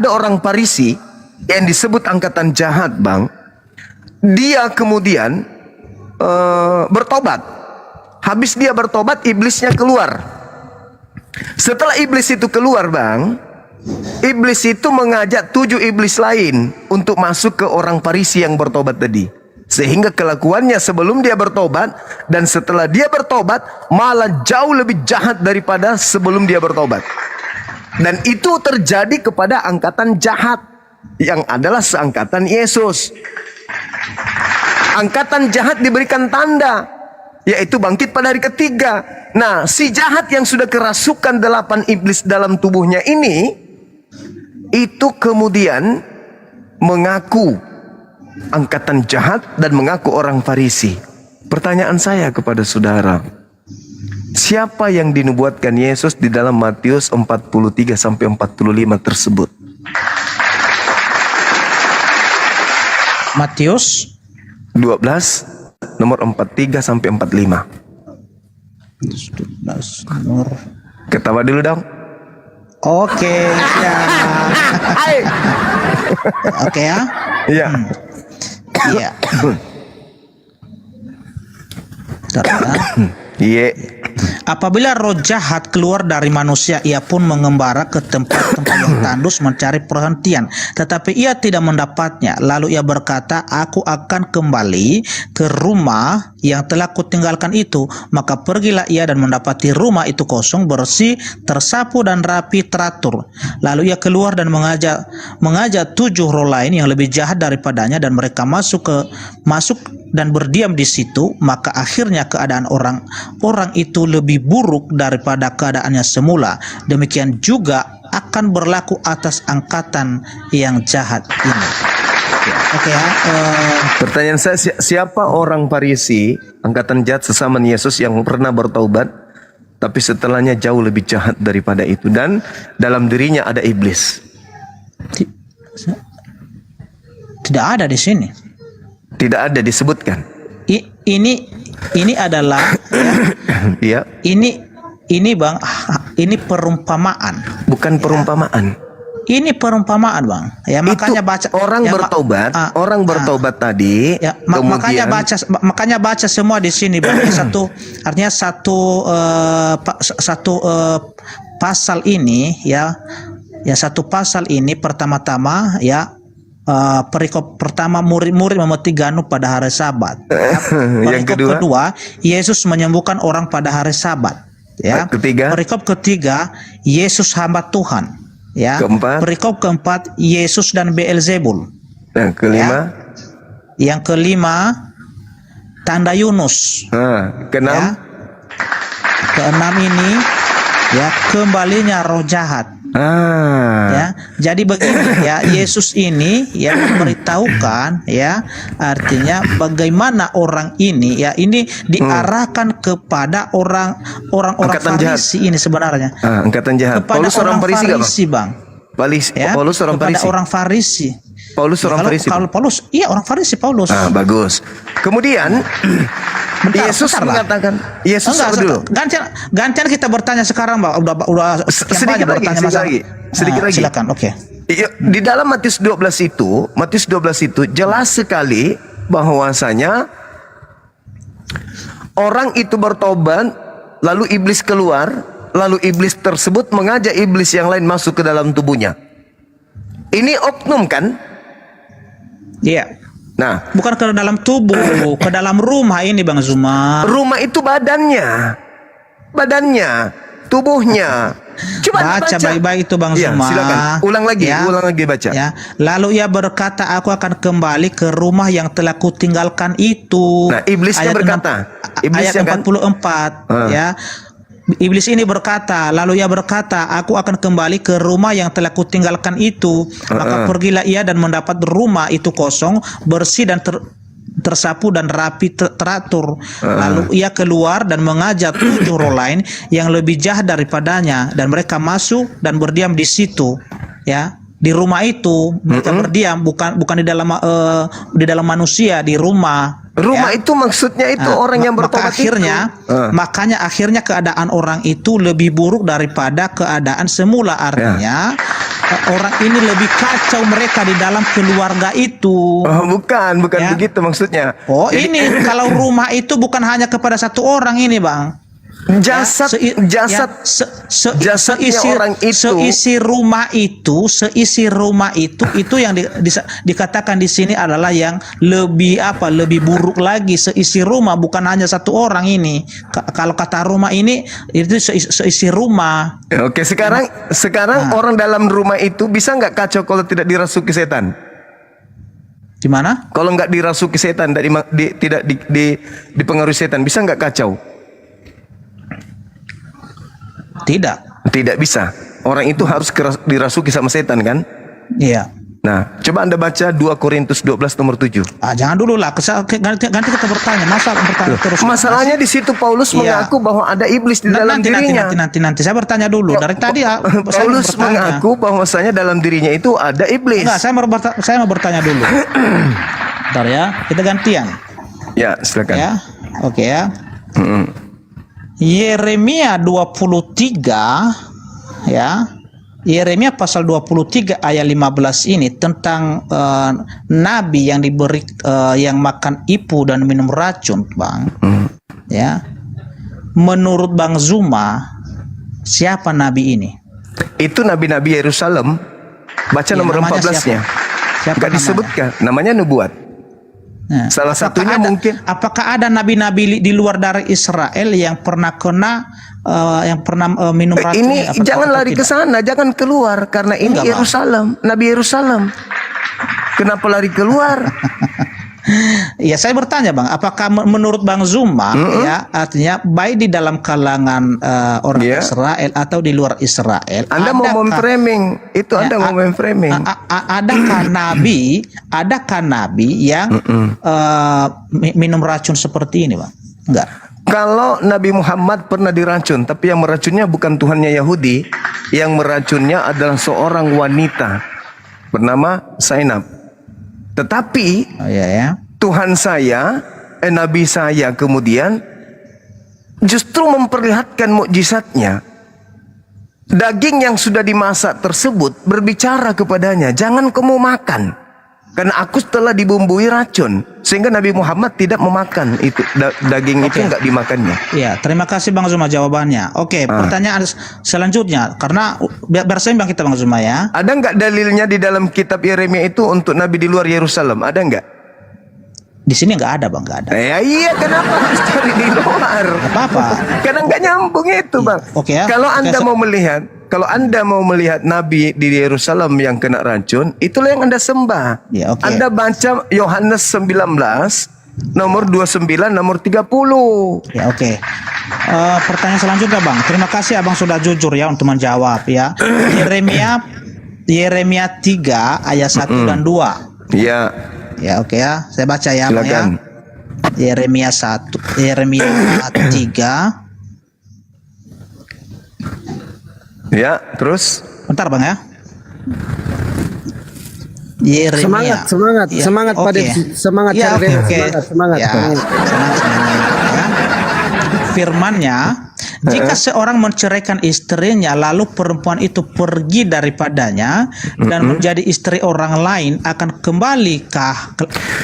Ada orang Farisi yang disebut angkatan jahat, Bang. Dia kemudian bertobat. Habis dia bertobat, iblisnya keluar. Setelah iblis itu keluar, Bang, iblis itu mengajak 7 iblis lain untuk masuk ke orang Farisi yang bertobat tadi. Sehingga kelakuannya sebelum dia bertobat dan setelah dia bertobat malah jauh lebih jahat daripada sebelum dia bertobat. Dan itu terjadi kepada angkatan jahat yang adalah seangkatan Yesus. Angkatan jahat diberikan tanda, yaitu bangkit pada hari ketiga. Nah, si jahat yang sudah kerasukan 8 iblis dalam tubuhnya ini, itu kemudian mengaku angkatan jahat dan mengaku orang Farisi. Pertanyaan saya kepada saudara, siapa yang dinubuatkan Yesus di dalam Matius 43 sampai 45 tersebut? Matius 12 nomor 43 sampai 45. 12 nomor. Ketawa dulu dong. Oke, ya. Oke ya. Iya. Iya. Bentar ya. Iya. Apabila roh jahat keluar dari manusia, ia pun mengembara ke tempat-tempat yang tandus mencari perhentian, tetapi ia tidak mendapatnya. Lalu ia berkata, aku akan kembali ke rumah yang telah kutinggalkan itu. Maka pergilah ia dan mendapati rumah itu kosong, bersih, tersapu dan rapi teratur. Lalu ia keluar dan mengajak 7 roh lain yang lebih jahat daripadanya, dan mereka masuk dan berdiam di situ. Maka akhirnya keadaan orang itu lebih buruk daripada keadaannya semula. Demikian juga akan berlaku atas angkatan yang jahat ini. Oke ya. Pertanyaan saya, siapa orang Farisi, angkatan jahat sesama Yesus yang pernah bertaubat, tapi setelahnya jauh lebih jahat daripada itu, dan dalam dirinya ada iblis? Tidak ada di sini. Tidak ada disebutkan. Ini adalah ya, ini Bang, ini perumpamaan. Bukan perumpamaan. Ini perumpamaan, Bang. Ya makanya baca orang ya, bertobat, orang bertobat tadi. Ya, kemudian makanya baca semua di sini, Bang. Artinya satu pasal ini ya satu pasal ini pertama-tama ya. Perikop pertama, murid-murid memetik gandum pada hari Sabat. Yang kedua, Yesus menyembuhkan orang pada hari Sabat. Ya. Perikop ketiga, Yesus hamba Tuhan. Ya. Perikop keempat, Yesus dan Beelzebul. Yang kelima, yang kelima, tanda Yunus. Keenam, ya. Keenam ini ya kembalinya roh jahat. Ya, jadi begini ya, Yesus ini yang memberitahukan ya, artinya bagaimana orang ini ya, ini diarahkan kepada orang-orang Farisi ini sebenarnya. Angkatan jahat. Kepada Paulus orang Farisi, Bang. Ya? Paulus orang kepada Farisi. Orang Farisi. Paulus orang Farisi. Kalau Paulus, iya orang Farisi Paulus. Bagus. Kemudian Yesus mengatakan, Yesus dulu. Gantian kita bertanya sekarang, Bang. Udah sedikit lagi. Silakan. Oke. Di dalam Matius 12 itu jelas sekali bahwasanya orang itu bertobat, lalu iblis keluar, lalu iblis tersebut mengajak iblis yang lain masuk ke dalam tubuhnya. Ini oknum kan? Iya. Nah, bukan ke dalam tubuh, ke dalam rumah ini, Bang Zuma. Rumah itu badannya, tubuhnya. Coba baca baik-baik itu, Bang Zuma. Silakan. Ulang lagi baca. Ya. Lalu ia berkata, aku akan kembali ke rumah yang telah kutinggalkan itu. Nah, iblisnya berkata, ayat 44 ya. Iblis ini berkata, lalu ia berkata, aku akan kembali ke rumah yang telah kutinggalkan itu. Maka pergilah ia dan mendapat rumah itu kosong, bersih dan tersapu dan rapi teratur. Lalu ia keluar dan mengajak 7 roh lain yang lebih jahat daripadanya, dan mereka masuk dan berdiam di situ. Ya, di rumah itu mereka berdiam, bukan di dalam manusia, di rumah. Rumah itu maksudnya itu orang yang bertobat makanya akhirnya keadaan orang itu lebih buruk daripada keadaan semula. Artinya orang ini lebih kacau mereka di dalam keluarga itu. Oh, bukan Ya. begitu maksudnya. Oh, Jadi, ini kalau rumah itu bukan hanya kepada satu orang ini, Bang. jasad jasadnya orang itu. seisi rumah itu yang dikatakan di sini adalah yang lebih buruk lagi. Seisi rumah bukan hanya satu orang ini. Kalau kata rumah ini itu seisi rumah. Oke, sekarang orang dalam rumah itu bisa nggak kacau kalau tidak dirasuki setan? Gimana? Kalau nggak dirasuki setan, tidak dipengaruhi setan, bisa nggak kacau? Tidak bisa. Orang itu harus dirasuki sama setan kan? Iya. Nah, coba Anda baca 2 Korintus 12 nomor 7. Jangan dulu lah. Ganti kita bertanya. Masa bertanya terus? Masalahnya di situ Paulus Iya. mengaku bahwa ada iblis di dalam dirinya. Nanti. Saya bertanya dulu. Dari tadi saya Paulus bertanya. mengaku bahwasanya dalam dirinya itu ada iblis. Enggak, saya mau bertanya dulu. Bentar ya, kita gantian. Ya, silakan. Ya, oke ya. Mm-mm. Yeremia 23 ya. Yeremia pasal 23 ayat 15 ini tentang nabi yang diberi yang makan ipu dan minum racun, Bang. Ya. Menurut Bang Zuma, siapa nabi ini? Itu nabi-nabi Yerusalem. Baca Ya, nomor namanya 14-nya. Siapa Enggak namanya? disebutkan. Namanya nubuat. Nah, Salah satunya mungkin apakah ada nabi-nabi di luar dari Israel yang pernah minum racun? ini jangan lari ke sana, jangan keluar karena ini Enggak, Bang. Yerusalem, Nabi Yerusalem. Kenapa lari keluar? Ya, saya bertanya, Bang, apakah menurut Bang Zuma ya artinya baik di dalam kalangan orang Iya. Israel atau di luar Israel? Anda mau memframing itu, Anda mau memframing. Adakah nabi yang minum racun seperti ini, Bang? Enggak. Kalau Nabi Muhammad pernah diracun, tapi yang meracunnya bukan Tuhannya Yahudi, yang meracunnya adalah seorang wanita bernama Zainab. Tetapi Oh iya ya. Tuhan saya, Nabi saya kemudian justru memperlihatkan mukjizatnya. Daging yang sudah dimasak tersebut berbicara kepadanya, jangan kamu makan, karena aku telah dibumbui racun. Sehingga Nabi Muhammad tidak memakan itu daging itu, nggak dimakannya. Iya, terima kasih Bang Zuma jawabannya. Oke, pertanyaan selanjutnya, karena biar seimbang kita Bang Zuma ya. Ada nggak dalilnya di dalam kitab Yeremia itu untuk Nabi di luar Yerusalem? Ada nggak? Di sini nggak ada Bang, nggak ada. Iya, kenapa harus cari di luar? Apa-apa. Karena nggak nyambung itu, Bang. Oke ya. Kalau Oke, Kalau Anda mau melihat Nabi di Yerusalem yang kena racun, itulah yang Anda sembah. Ya, oke. Anda baca Yohanes 19 nomor 29 nomor 30. Ya, oke. Pertanyaan selanjutnya Bang. Terima kasih Abang sudah jujur ya untuk menjawab ya. Yeremia 3 ayat 1 dan 2. Iya. Ya, oke ya. Saya baca ya, Bang ya. Silakan. Yeremia 3. Ya, terus Bentar Bang ya. Yeremia. Semangat Ya, Pak oke. Dev. Semangat Ya, Pak oke, Dev. oke. Semangat. Ya, semangat. Ya. Firman-Nya, jika seorang menceraikan istrinya lalu perempuan itu pergi daripadanya dan menjadi istri orang lain, akan kembalikah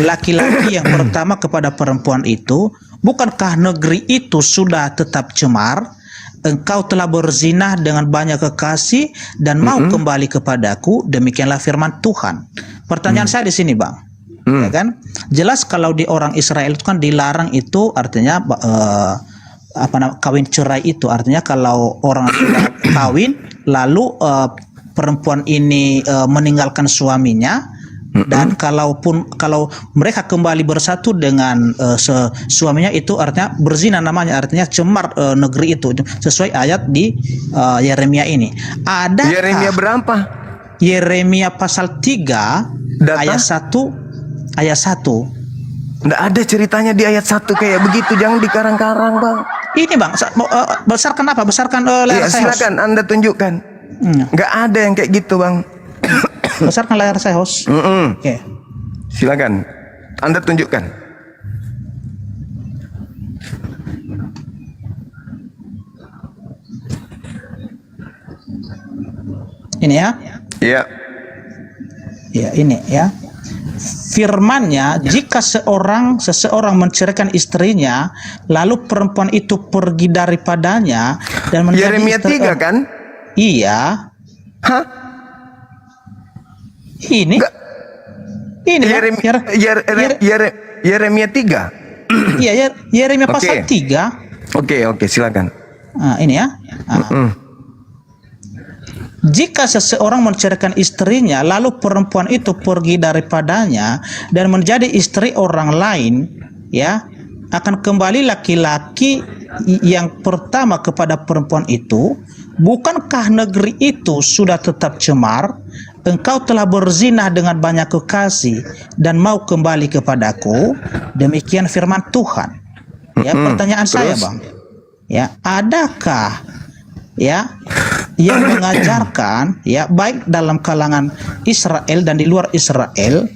laki-laki yang pertama kepada perempuan itu? Bukankah negeri itu sudah tetap cemar? Engkau telah berzinah dengan banyak kekasih dan mau kembali kepadaku, demikianlah firman Tuhan. Pertanyaan saya di sini Bang, ya kan? Jelas kalau di orang Israel itu kan dilarang, itu artinya kawin cerai, itu artinya kalau orang sudah kawin lalu perempuan ini meninggalkan suaminya, dan kalau mereka kembali bersatu dengan suaminya, itu artinya berzina namanya, artinya cemar negeri itu, sesuai ayat di Yeremia ini. Ada Yeremia berapa? Yeremia pasal 3 Data? ayat 1. Nggak ada ceritanya di ayat 1 kayak begitu, jangan dikarang-karang, Bang. Ini Bang, besarkan apa? Besarkan layar Iya, saya, host. silakan Anda tunjukkan. Nggak ada yang kayak gitu, Bang. Besarkan layar saya, host. Oke. Silakan Anda tunjukkan. Ini ya. Ya. Ya, ini ya. Firman-Nya, jika seseorang menceraikan istrinya, lalu perempuan itu pergi daripadanya dan menjadi Yeremia istri 3 kan? Iya. Hah? Ini. Enggak. Ini Bang. Yeremia 3. Iya, Yeremia Oke. pasal 3. Oke, silakan. Nah, ini ya. Nah. Jika seseorang menceraikan istrinya, lalu perempuan itu pergi daripadanya dan menjadi istri orang lain, ya, akan kembali laki-laki yang pertama kepada perempuan itu. Bukankah negeri itu sudah tetap cemar? Engkau telah berzina dengan banyak kekasih dan mau kembali kepadaku. Demikian firman Tuhan. Ya, pertanyaan saya, Bang. Ya, adakah ya yang mengajarkan ya baik dalam kalangan Israel dan di luar Israel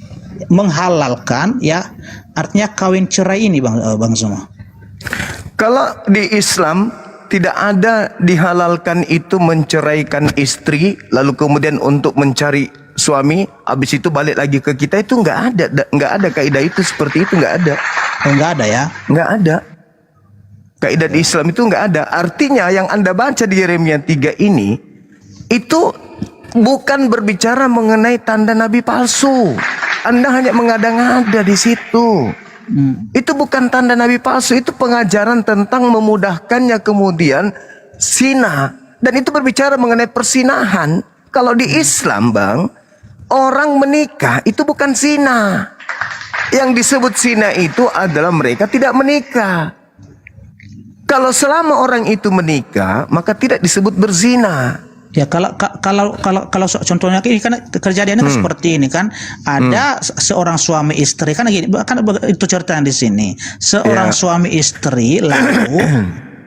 menghalalkan ya artinya kawin cerai ini, Bang Zuma? Kalau di Islam tidak ada dihalalkan itu menceraikan istri lalu kemudian untuk mencari suami habis itu balik lagi ke kita, itu nggak ada kaidah itu, seperti itu nggak ada. Oh, nggak ada ya? Nggak ada. Kaidah di Islam itu nggak ada. Artinya yang Anda baca di Yeremia 3 ini itu bukan berbicara mengenai tanda nabi palsu. Anda hanya mengada-ngada di situ. Itu bukan tanda nabi palsu, itu pengajaran tentang memudahkannya kemudian zina. Dan itu berbicara mengenai persinahan. Kalau di Islam, Bang, orang menikah itu bukan zina. Yang disebut zina itu adalah mereka tidak menikah. Kalau selama orang itu menikah, maka tidak disebut berzina. Ya, kalau contohnya ini kan kejadiannya kan seperti ini kan, ada seorang suami istri kan gini, kan itu ceritanya di sini. Seorang suami istri lalu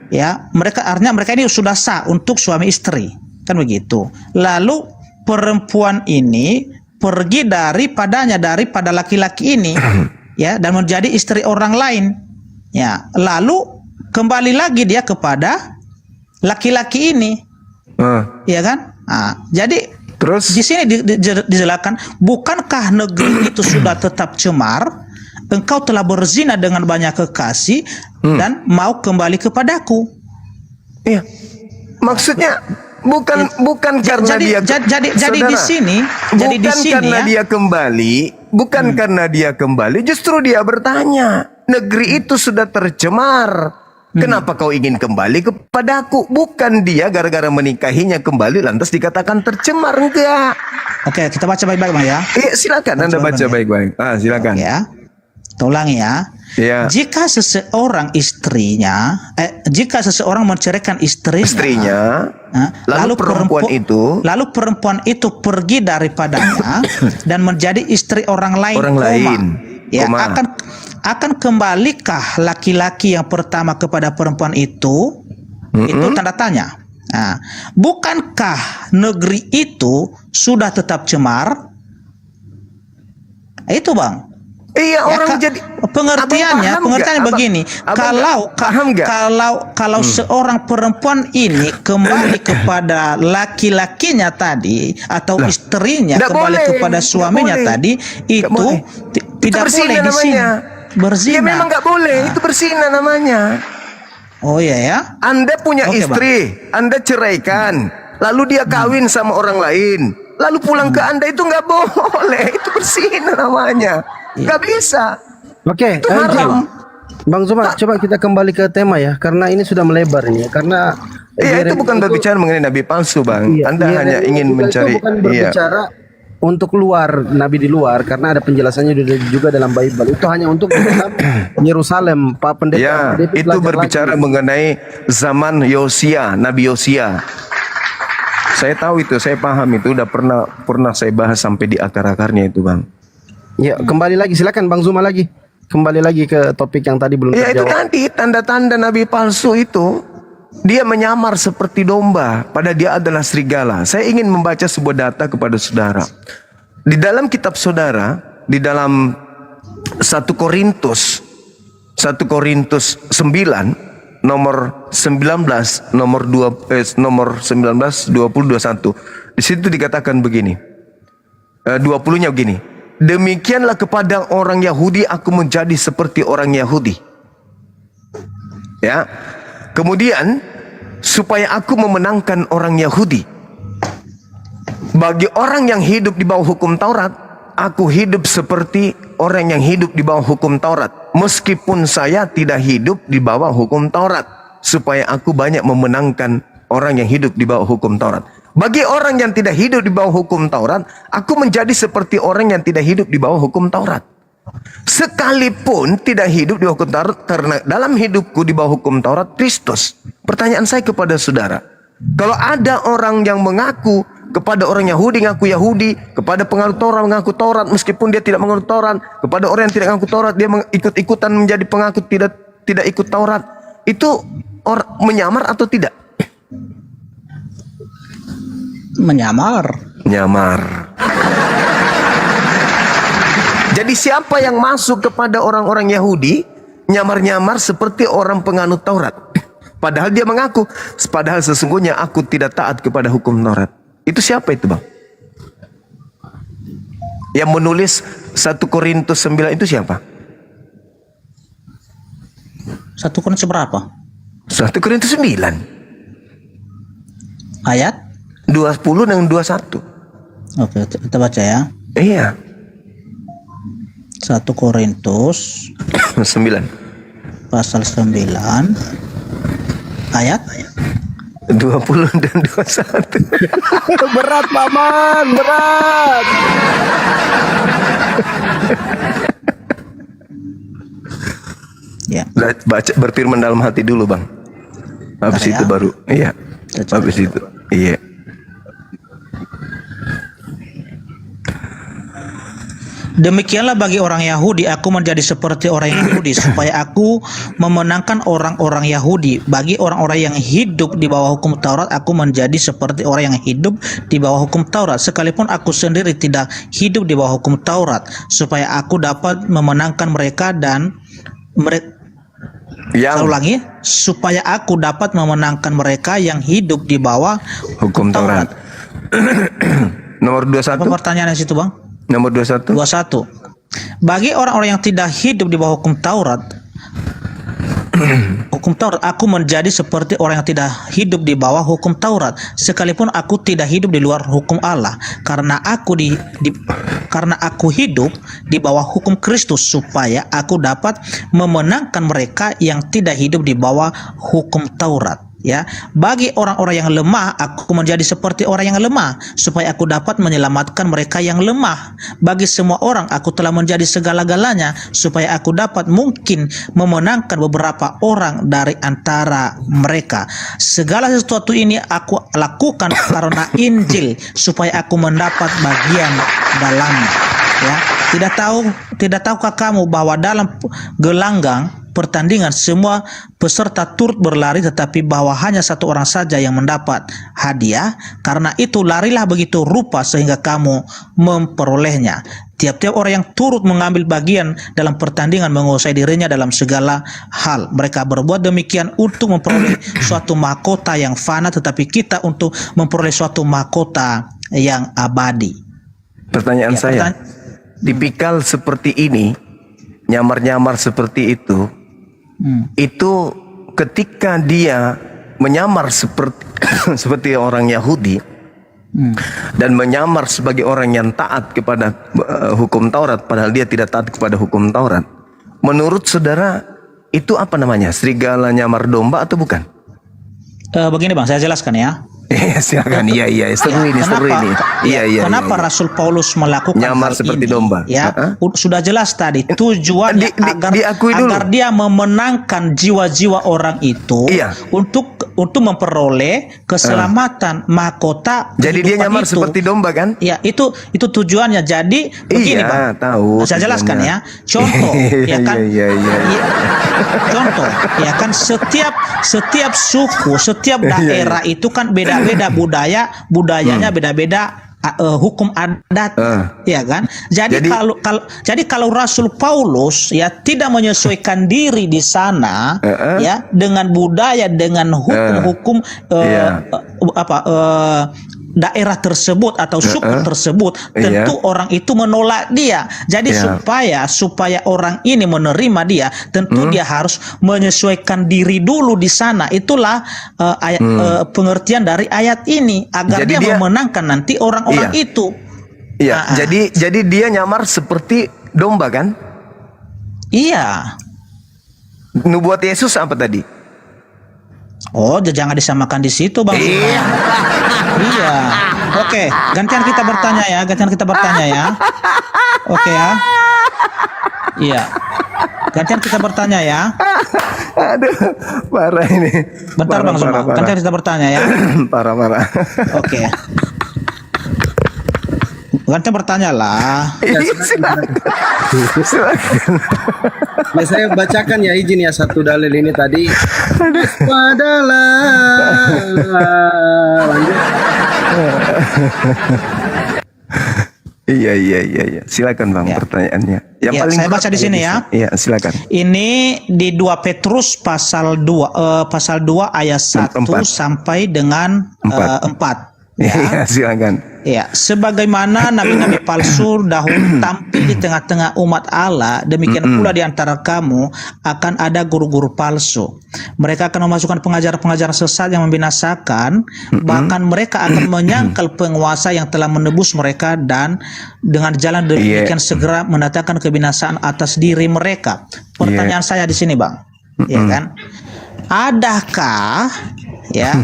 ya artinya mereka ini sudah sah untuk suami istri kan begitu. Lalu perempuan ini pergi daripada laki-laki ini ya dan menjadi istri orang lain. Ya, lalu kembali lagi dia kepada laki-laki ini, ya kan? Nah, jadi terus di sini dijelaskan, bukankah negeri itu sudah tetap cemar? Engkau telah berzina dengan banyak kekasih dan mau kembali kepadaku. Iya, maksudnya bukan karena dia jadi di sini, jadi di sini karena dia kembali, bukan karena dia kembali, justru dia bertanya, negeri itu sudah tercemar. Kenapa kau ingin kembali kepadaku? Bukan dia gara-gara menikahinya kembali lantas dikatakan tercemar, enggak. Oke, kita baca baik-baik, Bang ya. Iya, silakan Anda baca baik-baik. Silakan. Ya. Tolong ya. Ya. Jika seseorang menceraikan istrinya, lalu perempuan itu pergi daripadanya dan menjadi istri orang lain, ya, akan kembalikah laki-laki yang pertama kepada perempuan itu? Itu tanda tanya. Nah, bukankah negeri itu sudah tetap cemar? Itu, Bang. Iya, orang jadi pengertiannya begini. Kalau seorang perempuan ini kembali kepada laki-lakinya tadi atau istrinya kembali kepada suaminya tadi, itu tidak boleh di sini. Berzina. Ya memang nggak boleh, itu berzina namanya. Oh iya ya. Anda punya istri, Bang. Anda ceraikan, lalu dia kawin sama orang lain, lalu pulang ke Anda, itu nggak boleh, itu berzina namanya. Nggak bisa. Oke, itu haram. Bang Zuma, coba kita kembali ke tema ya, karena ini sudah melebar ini. Karena itu bukan berbicara mengenai nabi palsu, Bang. Anda hanya ingin mencari. Bukan berbicara untuk luar, nabi di luar, karena ada penjelasannya juga dalam Bible. Itu hanya untuk Yerusalem, Pak Pendeta. Ya, itu berbicara mengenai zaman Yosia, Nabi Yosia. Saya tahu itu, saya paham itu, udah pernah saya bahas sampai di akar-akarnya itu, Bang. Ya, kembali lagi, silakan Bang Zuma lagi. Kembali lagi ke topik yang tadi belum terjawab. Ya, itu tadi tanda-tanda nabi palsu itu. Dia menyamar seperti domba, padahal dia adalah serigala. Saya ingin membaca sebuah data kepada saudara. Di dalam kitab saudara, di dalam 1 Korintus 9 nomor 19 nomor 19 20 21. Di situ dikatakan begini. 20-nya begini. Demikianlah kepada orang Yahudi aku menjadi seperti orang Yahudi. Ya. Kemudian supaya aku memenangkan orang Yahudi. Bagi orang yang hidup di bawah hukum Taurat, aku hidup seperti orang yang hidup di bawah hukum Taurat. Meskipun saya tidak hidup di bawah hukum Taurat, supaya aku banyak memenangkan orang yang hidup di bawah hukum Taurat. Bagi orang yang tidak hidup di bawah hukum Taurat, aku menjadi seperti orang yang tidak hidup di bawah hukum Taurat. Sekalipun tidak hidup di bawah hukum Taurat, karena dalam hidupku di bawah hukum Taurat Kristus. Pertanyaan saya kepada saudara, kalau ada orang yang mengaku kepada orang Yahudi ngaku Yahudi, kepada penganut Taurat mengaku Taurat meskipun dia tidak menganut Taurat, kepada orang yang tidak mengaku Taurat dia ikut-ikutan menjadi pengaku tidak ikut Taurat, itu menyamar atau tidak? Menyamar. Jadi siapa yang masuk kepada orang-orang Yahudi nyamar-nyamar seperti orang penganut Taurat, padahal dia mengaku, padahal sesungguhnya aku tidak taat kepada hukum Taurat. Itu siapa itu, Bang? Yang menulis 1 Korintus 9 itu siapa? 1 Korintus berapa? 1 Korintus 9 Ayat? 20 dan 21. Oke, kita baca ya. Iya. 1 Korintus 9 pasal 9 ayat 20 dan 21. Berat paman, berat. Ya. Baca, berfirman dalam hati dulu, Bang. Habis itu baru. Iya. Habis itu. Iya. Demikianlah bagi orang Yahudi aku menjadi seperti orang Yahudi supaya aku memenangkan orang-orang Yahudi. Bagi orang-orang yang hidup di bawah hukum Taurat aku menjadi seperti orang yang hidup di bawah hukum Taurat, sekalipun aku sendiri tidak hidup di bawah hukum Taurat, supaya aku dapat memenangkan mereka dan mereka. Saya ulangi, supaya aku dapat memenangkan mereka yang hidup di bawah hukum Taurat. Nomor 21. Apa pertanyaannya situ, Bang? Nomor 21. 21. Bagi orang-orang yang tidak hidup di bawah hukum Taurat, aku menjadi seperti orang yang tidak hidup di bawah hukum Taurat, sekalipun aku tidak hidup di luar hukum Allah, karena aku hidup di bawah hukum Kristus, supaya aku dapat memenangkan mereka yang tidak hidup di bawah hukum Taurat. Ya, bagi orang-orang yang lemah aku menjadi seperti orang yang lemah, supaya aku dapat menyelamatkan mereka yang lemah. Bagi semua orang aku telah menjadi segala-galanya, supaya aku dapat mungkin memenangkan beberapa orang dari antara mereka. Segala sesuatu ini aku lakukan karena Injil, supaya aku mendapat bagian dalamnya. Ya, tidak tahukah kamu bahwa dalam gelanggang pertandingan semua peserta turut berlari, tetapi bahwa hanya satu orang saja yang mendapat hadiah? Karena itu larilah begitu rupa sehingga kamu memperolehnya. Tiap-tiap orang yang turut mengambil bagian dalam pertandingan menguasai dirinya dalam segala hal. Mereka berbuat demikian untuk memperoleh suatu mahkota yang fana, tetapi kita untuk memperoleh suatu mahkota yang abadi. Pertanyaan saya, tipikal seperti ini, nyamar-nyamar seperti itu ketika dia menyamar seperti orang Yahudi dan menyamar sebagai orang yang taat kepada hukum Taurat, padahal dia tidak taat kepada hukum Taurat. Menurut saudara, itu apa namanya? Serigala nyamar domba atau bukan? Begini, Bang, saya jelaskan ya. Silakan. Iya, seru ini. Iya. Kenapa Rasul Paulus melakukan nyamar hal seperti ini? domba? Ya, sudah jelas tadi tujuannya agar dia memenangkan jiwa-jiwa orang itu, untuk memperoleh keselamatan, mahkota. Jadi dia nyamar seperti domba, kan? Ya, itu tujuannya. Jadi begini, Bang. Tahu. Saya jelaskan ya. Contoh, ya kan? Contoh, ya kan, setiap suku, setiap daerah itu kan beda-beda budayanya beda-beda, hukum adat, ya kan? Jadi kalau Rasul Paulus ya tidak menyesuaikan diri di sana, ya, dengan budaya, dengan hukum-hukum daerah tersebut atau suku tersebut, tentu orang itu menolak dia. Jadi supaya orang ini menerima dia, tentu dia harus menyesuaikan diri dulu di sana. Itulah pengertian dari ayat ini, agar Jadi dia dia memenangkan nanti orang-orang itu. Iya, jadi dia nyamar seperti domba kan? Iya. Nubuat Yesus apa tadi? Oh, jangan disamakan di situ, Bang. Iya. Oke, gantian kita bertanya ya. Oke ya. Iya. Gantian kita bertanya ya. Aduh, parah ini. Bentar Bang Zuma, gantian kita bertanya ya. Parah. Oke. Gantian bertanya lah. Silakan. Ya, saya bacakan ya, izin ya, satu dalil ini tadi. Padalah. Lanjut. Iya. Silakan Bang pertanyaannya. Yang paling saya baca di sini ya. Iya, silakan. Ini di 2 Petrus pasal 2 ayat 1 sampai dengan 4. Iya, silakan. Ya, sebagaimana nabi-nabi palsu dahulu tampil di tengah-tengah umat Allah, demikian pula di antara kamu akan ada guru-guru palsu. Mereka akan memasukkan pengajar-pengajar sesat yang membinasakan, bahkan mereka akan menyangkal penguasa yang telah menebus mereka, dan dengan jalan demikian segera mendatangkan kebinasaan atas diri mereka. Pertanyaan saya di sini, Bang. Ya kan? Adakah Iya.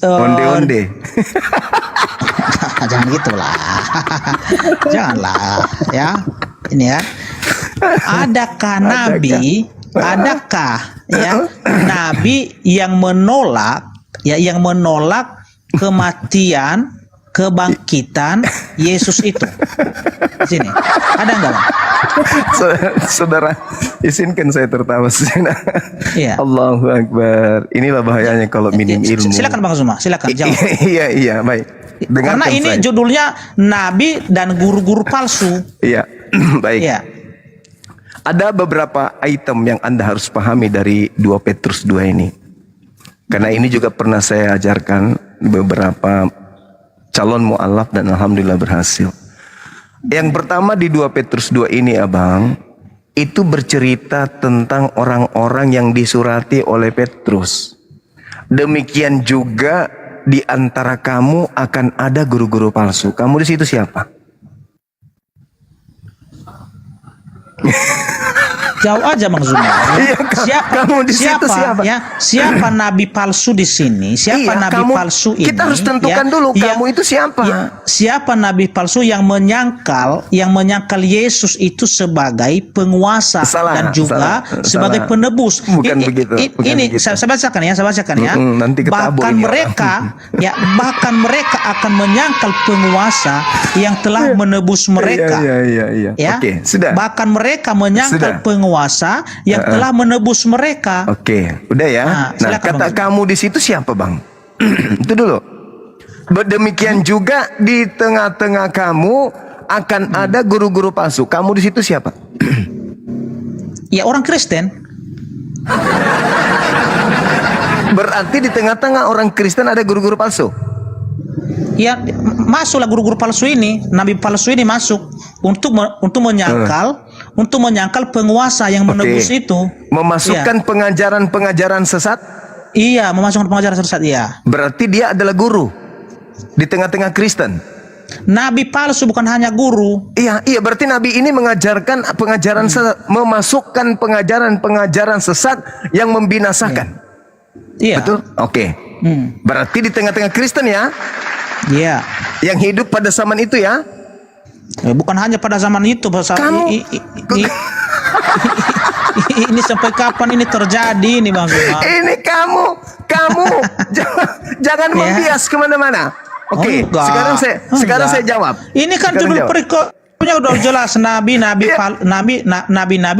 Onde-onde. Jangan gitulah. Janganlah ya. Ini ya. Adakah nabi yang menolak kematian, kebangkitan Yesus itu? Di sini. Ada enggak, Bang? Saudara, izinkan saya tertawa sejenak. Iya. Allahu Akbar. Inilah bahayanya kalau minim ilmu. Silakan Bang Zuma, silakan jawab. Iya, baik. Karena ini judulnya nabi dan guru-guru palsu. Iya, baik. Iya. Ada beberapa item yang Anda harus pahami dari 2 Petrus 2 ini. Karena ini juga pernah saya ajarkan beberapa calon mu'alaf dan alhamdulillah berhasil. Yang pertama di 2 Petrus 2 ini, Abang, itu bercerita tentang orang-orang yang disurati oleh Petrus. Demikian juga di antara kamu akan ada guru-guru palsu. Kamu di situ siapa? Jauh aja Bang Zuma. Kamu di situ siapa? Ya, siapa nabi palsu di sini? Siapa nabi palsu ini? Kita harus tentukan dulu kamu itu siapa? Siapa nabi palsu yang menyangkal Yesus itu sebagai penguasa dan juga sebagai penebus? Bukan begitu. Ini saya bacakan ya. Nanti bahkan mereka akan menyangkal penguasa yang telah menebus mereka. Iya. Ya? Oke, sudah. Bahkan mereka menyangkal penguasa yang telah menebus mereka. Oke, udah ya. Nah, kata kamu di situ siapa, Bang? Itu dulu. Demikian juga di tengah-tengah kamu akan ada guru-guru palsu. Kamu di situ siapa? Ya, orang Kristen. Berarti di tengah-tengah orang Kristen ada guru-guru palsu. Ya, masuklah guru-guru palsu ini, nabi palsu ini masuk untuk menyangkal penguasa yang menebus itu. Memasukkan pengajaran-pengajaran sesat. Iya, memasukkan pengajaran sesat. Iya. Berarti dia adalah guru di tengah-tengah Kristen. Nabi palsu bukan hanya guru. Iya. Berarti nabi ini mengajarkan pengajaran sesat, memasukkan pengajaran-pengajaran sesat yang membinasakan. Iya. Betul? Oke. Berarti di tengah-tengah Kristen ya. Iya. Yang hidup pada zaman itu ya. Bukan hanya pada zaman itu, kamu ini sampai kapan ini terjadi ini Bang Zuma? Ini kamu jangan membias kemana-mana. Oke, sekarang saya jawab. Ini kan judul perikopnya udah jelas nabi-nabi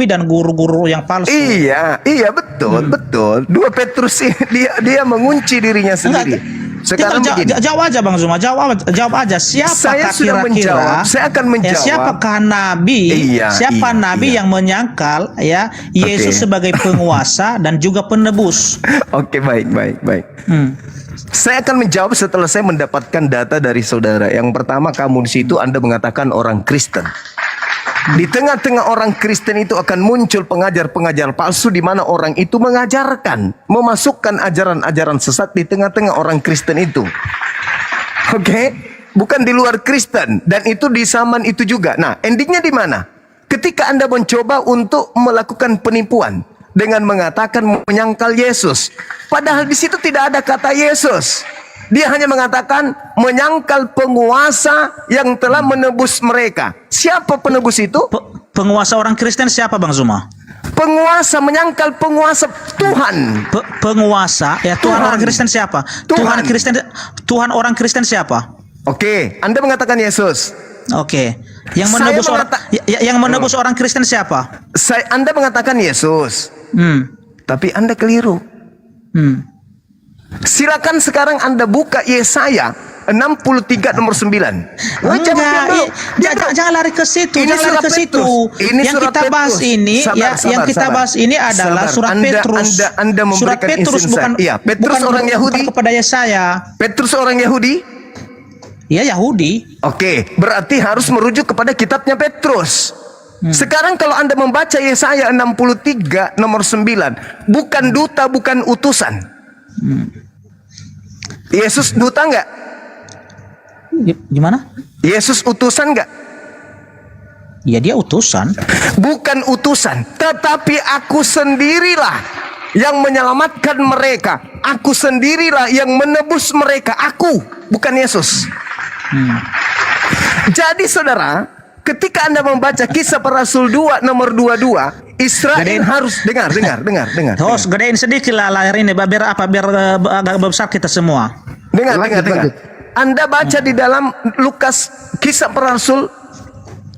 dan guru-guru yang palsu. Iya betul. 2 Petrus dia mengunci dirinya sendiri. Sekarang Tinggal begini. jawab aja Bang Zuma, jawab aja. Siapakah Saya sudah kira-kira? menjawab, saya akan menjawab. Siapakah nabi? Siapa nabi yang menyangkal ya Yesus sebagai penguasa dan juga penebus? Oke, baik. Saya akan menjawab setelah saya mendapatkan data dari saudara. Yang pertama, kamu di situ Anda mengatakan orang Kristen. Di tengah-tengah orang Kristen itu akan muncul pengajar-pengajar palsu di mana orang itu mengajarkan, memasukkan ajaran-ajaran sesat di tengah-tengah orang Kristen itu. Oke? Bukan di luar Kristen, dan itu di zaman itu juga. Nah, endingnya di mana? Ketika Anda mencoba untuk melakukan penipuan dengan mengatakan menyangkal Yesus, padahal di situ tidak ada kata Yesus. Dia hanya mengatakan menyangkal penguasa yang telah menebus mereka. Siapa penebus itu? Penguasa orang Kristen siapa Bang Zuma? Penguasa, menyangkal penguasa Tuhan. Penguasa ya Tuhan orang Kristen siapa? Tuhan orang Kristen siapa? Oke, Anda mengatakan Yesus. Oke. Yang menebus orang Kristen siapa? Anda mengatakan Yesus. Tapi Anda keliru. Silakan sekarang Anda buka Yesaya 63 nomor 9. Jangan lari ke situ. Ini Jangan lari ke situ. Yang kita bahas ini yang kita bahas ini adalah surat Petrus. Anda Surat memberikan Petrus izin saya. Iya, Petrus orang Yahudi. Bukan kepada Yesaya. Petrus orang Yahudi? Ya Yahudi. Oke, berarti harus merujuk kepada kitabnya Petrus. Sekarang kalau Anda membaca Yesaya 63 nomor 9, bukan duta, bukan utusan. Yesus duta enggak? Gimana? Yesus utusan enggak? Ya dia utusan. Bukan utusan, tetapi aku sendirilah yang menyelamatkan mereka. Aku sendirilah yang menebus mereka. Aku, bukan Yesus. Jadi saudara, ketika Anda membaca Kisah Para Rasul 2 nomor 22, Israel harus dengar. Host, gedein sedikit lah layar ini biar agak besar kita semua. Dengar. Anda baca di dalam Lukas Kisah Para Rasul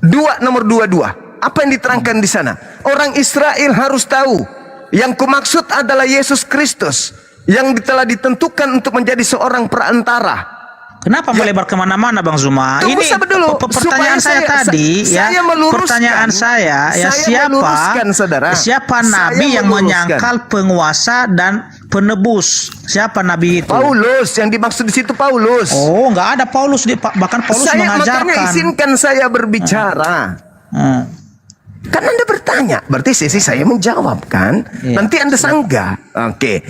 2 nomor 22. Apa yang diterangkan di sana? Orang Israel harus tahu yang kumaksud adalah Yesus Kristus yang telah ditentukan untuk menjadi seorang perantara. Kenapa melebar kemana-mana Bang Zuma? Tunggu Ini dulu, pertanyaan saya tadi saya meluruskan. Pertanyaan saya siapa nabi yang menyangkal penguasa dan penebus? Siapa nabi itu? Paulus, yang dimaksud di situ Paulus. Oh, nggak ada Paulus, bahkan Paulus mengajarkan. Makanya izinkan saya berbicara. Kan Anda bertanya, berarti sesi saya menjawab kan? Nanti Anda sanggah. Oke.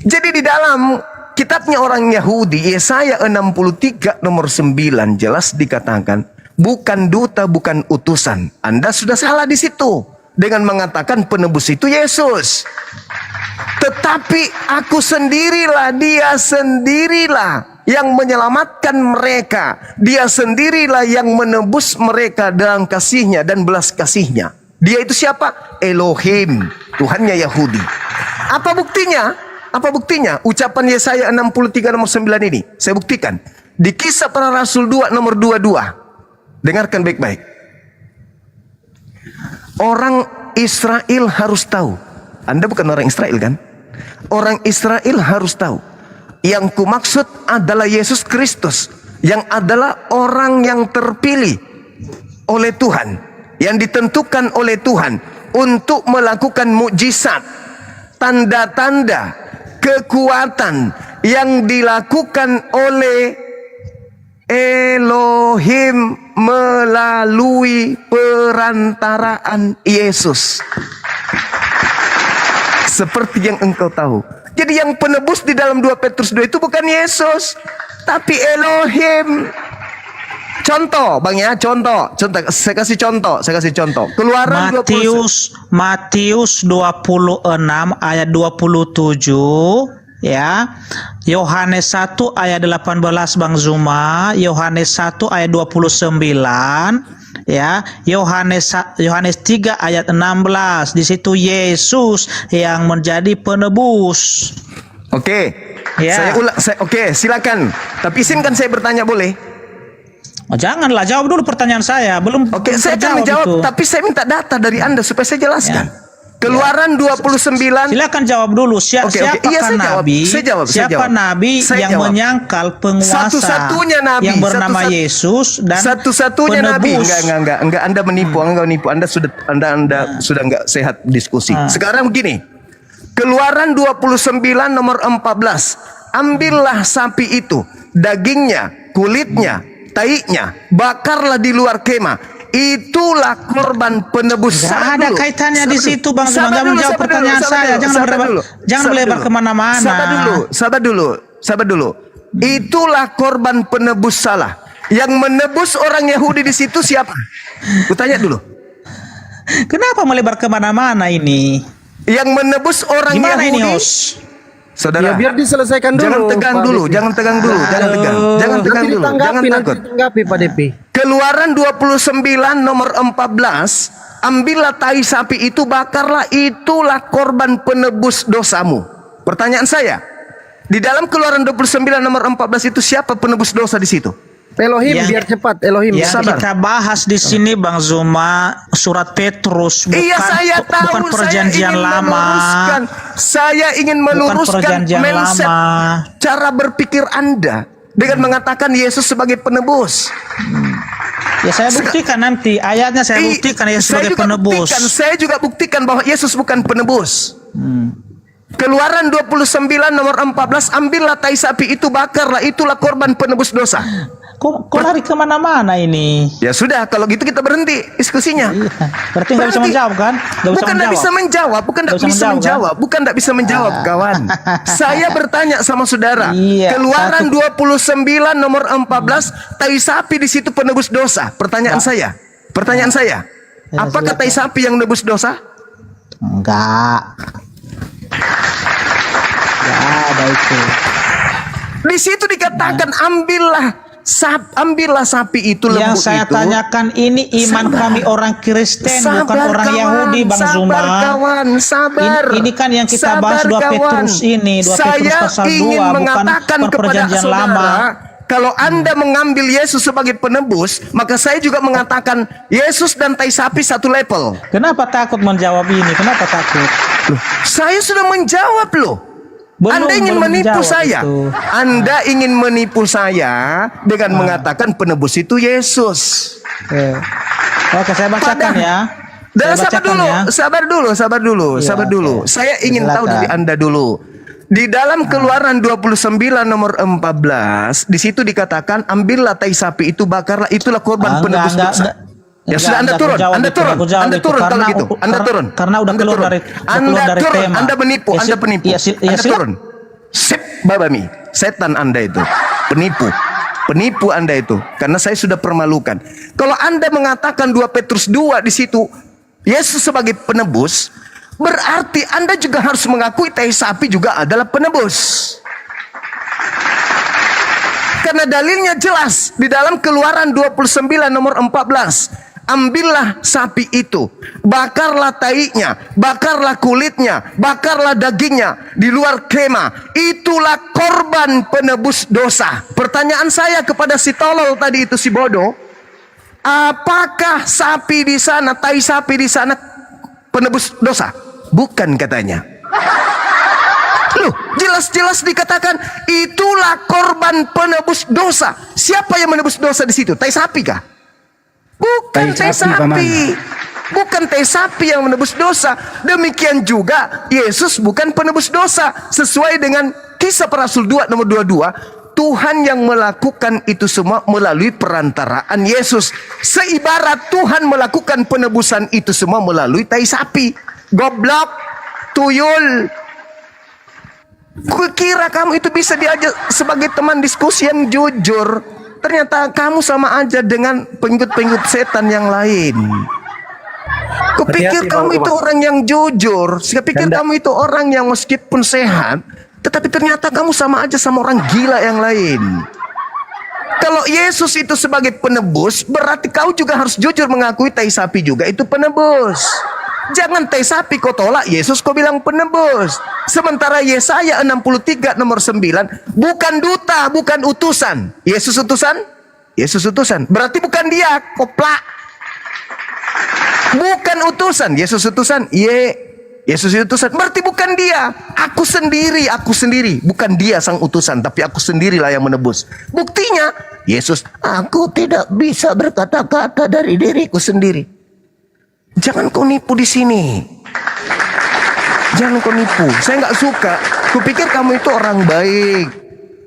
Jadi di dalam kitabnya orang Yahudi, Yesaya 63 nomor 9 jelas dikatakan, bukan duta, bukan utusan. Anda sudah salah di situ dengan mengatakan penebus itu Yesus. Tetapi aku sendirilah, dia sendirilah yang menyelamatkan mereka. Dia sendirilah yang menebus mereka dalam kasihnya dan belas kasihnya. Dia itu siapa? Elohim, Tuhannya Yahudi. Apa buktinya? Ucapan Yesaya 63 nomor 9 ini saya buktikan di Kisah Para Rasul 2 nomor 22. Dengarkan baik-baik. Orang Israel harus tahu. Anda bukan orang Israel kan? Orang Israel harus tahu. Yang kumaksud adalah Yesus Kristus, yang adalah orang yang terpilih oleh Tuhan, yang ditentukan oleh Tuhan untuk melakukan mukjizat, tanda-tanda, kekuatan yang dilakukan oleh Elohim melalui perantaraan Yesus. Seperti yang engkau tahu. Jadi yang penebus di dalam 2 Petrus 2 itu bukan Yesus, tapi Elohim. Contoh, Bang ya, contoh. Saya kasih contoh. Keluaran Matius 26 ayat 27 ya. Yohanes 1 ayat 18 Bang Zuma, Yohanes 1 ayat 29 ya. Yohanes 3 ayat 16. Di situ Yesus yang menjadi penebus. Oke. Ya. Oke, silakan. Tapi izinkan saya bertanya boleh? Oh, janganlah, jawab dulu pertanyaan saya. Belum. Oke, saya akan menjawab, tapi saya minta data dari Anda supaya saya jelaskan. Keluaran 29. Silakan jawab dulu. Oke. Siapakah Iya, saya jawab. nabi? Saya jawab. Siapa nabi Saya yang jawab. menyangkal penguasa Satu-satunya nabi, yang bernama Yesus dan satu-satunya nabi. penebus? Enggak, Anda menipu, Anda menipu. Anda sudah enggak sehat diskusi. Sekarang begini. Keluaran 29 nomor 14. Ambillah sapi itu, dagingnya, kulitnya, taiknya, bakarlah di luar kemah. Itulah korban penebus. Gak ada kaitannya di situ, Bang Zuma. Nggak menjawab pertanyaan saya. Jangan melebar kemana-mana. Sabar dulu. Itulah korban penebus salah. Yang menebus orang Yahudi di situ siapa? Kutanya dulu. Kenapa melebar kemana-mana ini? Yang menebus orang Gimana Yahudi. ini, Hos? Ya Saudara, biar diselesaikan dulu. jangan tegang Pak dulu, Depi. jangan tegang dulu, jangan tegang Nanti dulu, jangan ditanggapi, takut. ditanggapi Pak Depi. Keluaran 29 nomor 14. Ambillah tai sapi itu, bakarlah, itulah korban penebus dosamu. Pertanyaan saya, di dalam Keluaran 29 nomor 14 itu siapa penebus dosa di situ? Elohim, Yang- biar cepat. Elohim. Yang Sabar. kita bahas di sini, Bang Zuma, surat Petrus, bukan, Iya, saya tahu. bukan perjanjian lama. Saya ingin meluruskan perjanjian mindset, lama. cara berpikir Anda dengan mengatakan Yesus sebagai penebus. Ya saya buktikan nanti ayatnya, saya buktikan Yesus sebagai penebus. Saya juga buktikan bahwa Yesus bukan penebus. Keluaran 29 nomor 14. Ambillah tai sapi itu, bakarlah, itulah korban penebus dosa. Kok lari kemana-mana ini? Ya sudah, kalau gitu kita berhenti diskusinya. Iya. Berarti nggak bisa menjawab kan? Bukan tidak bisa menjawab, bukan tidak bisa menjawab, kawan. Saya bertanya sama saudara. Iya, Keluaran 29 nomor 14, tai sapi di situ penebus dosa. Pertanyaan saya, apakah tai sapi yang menebus dosa? Enggak. Enggak ada itu. Di situ dikatakan ambillah sapi itu, lembu Yang saya itu. tanyakan ini iman kami orang Kristen, bukan orang Yahudi, Bang Zuma. Sabar. Ini kan yang kita bahas 2 Petrus ini, 2 Petrus Saya pasal 2, ingin bukan mengatakan kepada perjanjian saudara, lama. kalau Anda mengambil Yesus sebagai penebus, maka saya juga mengatakan Yesus dan tai sapi satu level. Kenapa takut menjawab ini? Kenapa takut? Saya sudah menjawab loh. Anda ingin belum menipu menjawab saya. itu. Anda ingin menipu saya dengan mengatakan penebus itu Yesus. Oke, saya bacakan ya. Dan Saya bacakan ya. sabar dulu. oke. Saya ingin tahu Silakan. dari Anda dulu. Di dalam Keluaran 29 nomor 14, di situ dikatakan ambillah tai sapi itu, bakarlah, itulah korban penebus dosa. Ya sudah, Anda turun kalau gitu. Anda turun. Karena udah keluar dari tema. Anda menipu, Anda penipu. Anda turun. Sip, babami. Setan Anda itu. Penipu Anda itu. Karena saya sudah permalukan. Kalau Anda mengatakan 2 Petrus 2 di situ Yesus sebagai penebus, berarti Anda juga harus mengakui tai sapi juga adalah penebus. Karena dalilnya jelas di dalam Keluaran 29 nomor 14. Ambillah sapi itu, bakarlah taiknya, bakarlah kulitnya, bakarlah dagingnya di luar kemah. Itulah korban penebus dosa. Pertanyaan saya kepada si tolol tadi itu, si bodoh, apakah sapi di sana, tai sapi di sana penebus dosa? Bukan katanya. Loh, jelas-jelas dikatakan itulah korban penebus dosa. Siapa yang menebus dosa di situ? Tai sapi kah? Bukan tai sapi. Bukan tai sapi yang menebus dosa. Demikian juga Yesus bukan penebus dosa. Sesuai dengan Kisah para Rasul 2 nomor 22, Tuhan yang melakukan itu semua melalui perantaraan Yesus. Seibarat Tuhan melakukan penebusan itu semua melalui tai sapi. Goblok, tuyul. Kukira kamu itu bisa diajak sebagai teman diskusi yang jujur. Ternyata kamu sama aja dengan pengikut-pengikut setan yang lain. Kupikir Hati-hati, kamu Bang itu Umar. orang yang jujur. Saya pikir kamu itu orang yang meskipun sehat, tetapi ternyata kamu sama aja sama orang gila yang lain. Kalau Yesus itu sebagai penebus, berarti kau juga harus jujur mengakui tai sapi juga itu penebus. Jangan tai sapi kau tolak, Yesus kau bilang penebus. Sementara Yesaya 63 nomor 9, bukan duta, bukan utusan. Yesus utusan? Yesus utusan. Berarti bukan dia, koplak. Bukan utusan, Yesus utusan. Yesus itu utusan. Berarti bukan dia. Aku sendiri. Bukan dia sang utusan, tapi aku sendirilah yang menebus. Buktinya, Yesus, aku tidak bisa berkata-kata dari diriku sendiri. Jangan kau nipu di sini. Jangan kau nipu. Saya nggak suka. Kupikir kamu itu orang baik.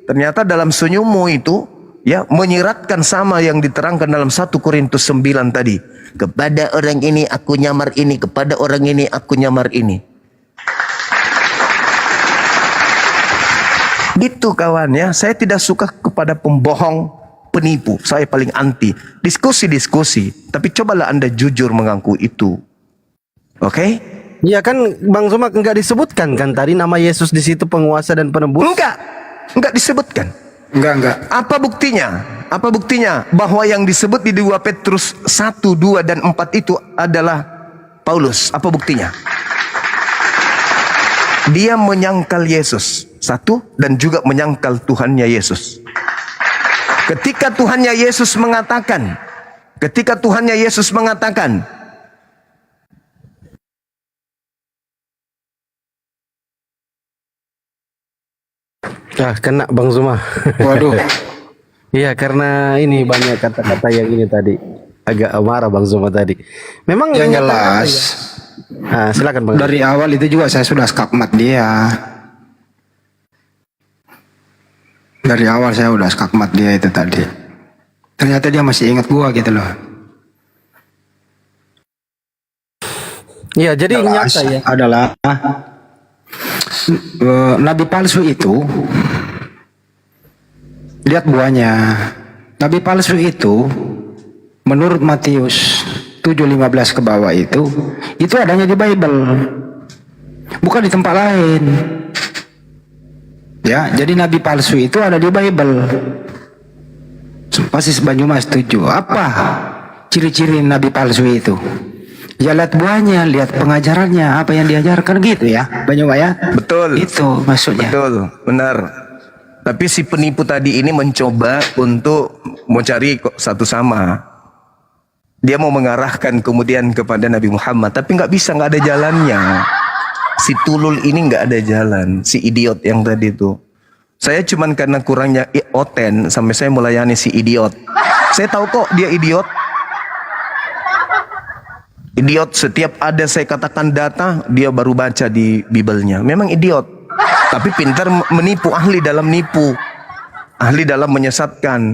Ternyata dalam senyummu itu, ya, menyiratkan sama yang diterangkan dalam 1 Korintus 9 tadi. Kepada orang ini aku nyamar ini, kepada orang ini aku nyamar ini. Gitu kawan ya. Saya tidak suka kepada pembohong, penipu. Saya paling anti. Diskusi. Tapi cobalah Anda jujur mengaku itu. Oke? Iya kan Bang Zuma enggak disebutkan kan tadi nama Yesus di situ penguasa dan penebus? Enggak disebutkan. Enggak. Apa buktinya? Bahwa yang disebut di 2 Petrus 1, 2, dan 4 itu adalah Paulus. Apa buktinya? Dia menyangkal Yesus. 1, dan juga menyangkal Tuhannya Yesus. Ketika Tuhannya Yesus mengatakan, Kena Bang Zuma. Waduh. Iya karena ini banyak kata-kata yang ini tadi agak marah Bang Zuma tadi. Memang Yang nyata jelas ya. Silakan Bang. dari awal itu juga saya sudah skakmat dia. Dari awal saya udah skakmat dia itu tadi. Ternyata dia masih ingat gua gitu loh. Iya jadi Jelas nyata ya. adalah nabi palsu itu, lihat buahnya. Nabi palsu itu menurut Matius 7:15 ke bawah itu adanya di Bible, bukan di tempat lain. Ya, jadi nabi palsu itu ada di Bible. Pasti Banyuma setuju. Apa ciri-ciri nabi palsu itu? Ya lihat buahnya, lihat pengajarannya, apa yang diajarkan gitu ya, Banyuma ya. Betul. Itu maksudnya. Betul, benar. Tapi si penipu tadi ini mencoba untuk mencari satu sama. Dia mau mengarahkan kemudian kepada Nabi Muhammad, tapi nggak bisa, nggak ada jalannya. Si tulul ini nggak ada jalan, si idiot yang tadi itu. Saya cuman karena kurangnya oten sampai saya melayani si idiot. Saya tahu kok dia idiot. Idiot, setiap ada saya katakan data, dia baru baca di Bible-nya. Memang idiot. Tapi pintar menipu, ahli dalam nipu. Ahli dalam menyesatkan.